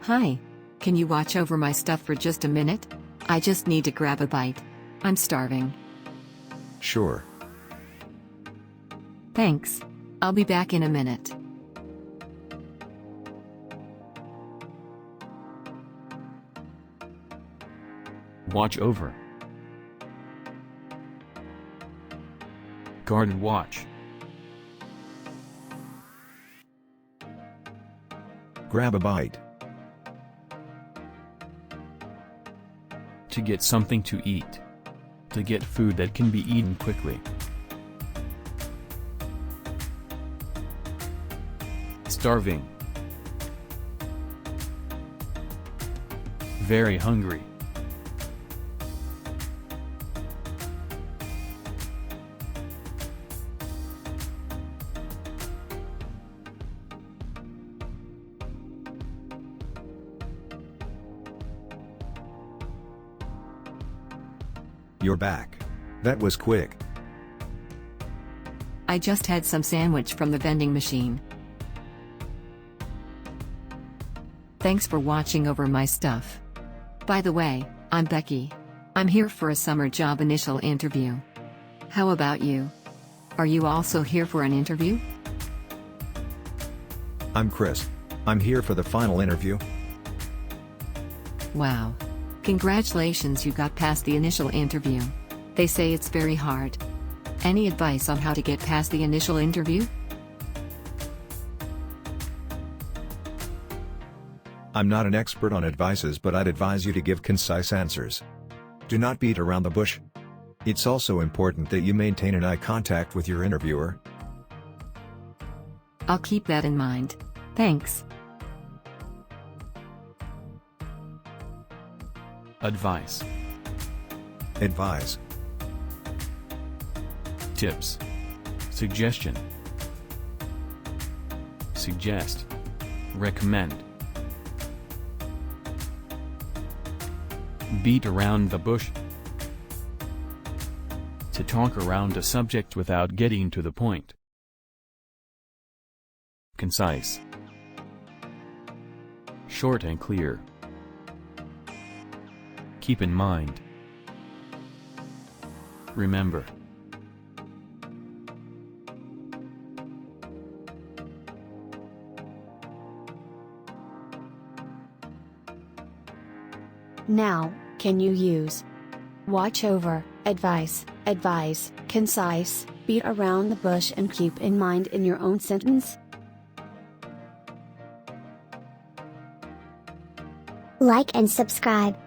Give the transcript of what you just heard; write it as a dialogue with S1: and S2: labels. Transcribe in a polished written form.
S1: Hi. Can you watch over my stuff for just a minute? I just need to grab a bite. I'm starving.
S2: Sure.
S1: Thanks. I'll be back in a minute.
S3: Watch over. Guard and watch.
S2: Grab a bite.
S3: To get something to eat. To get food that can be eaten quickly. Starving. Very hungry.
S2: You're back. That was quick.
S1: I just had some sandwich from the vending machine. Thanks for watching over my stuff. By the way, I'm Becky. I'm here for a summer job initial interview. How about you? Are you also here for an interview?
S2: I'm Chris. I'm here for the final interview.
S1: Wow. Congratulations, you got past the initial interview. They say it's very hard. Any advice on how to get past the initial interview?
S2: I'm not an expert on advices, but I'd advise you to give concise answers. Do not beat around the bush. It's also important that you maintain an eye contact with your interviewer.
S1: I'll keep that in mind. Thanks.
S3: Advice.
S2: Advise.
S3: Tips. Suggestion. Suggest. Recommend. Beat around the bush. To talk around a subject without getting to the point. Concise. Short and clear. Keep in mind. Remember.
S4: Now, can you use watch over, advice, advise, concise, beat around the bush and keep in mind in your own sentence?
S5: Like and subscribe.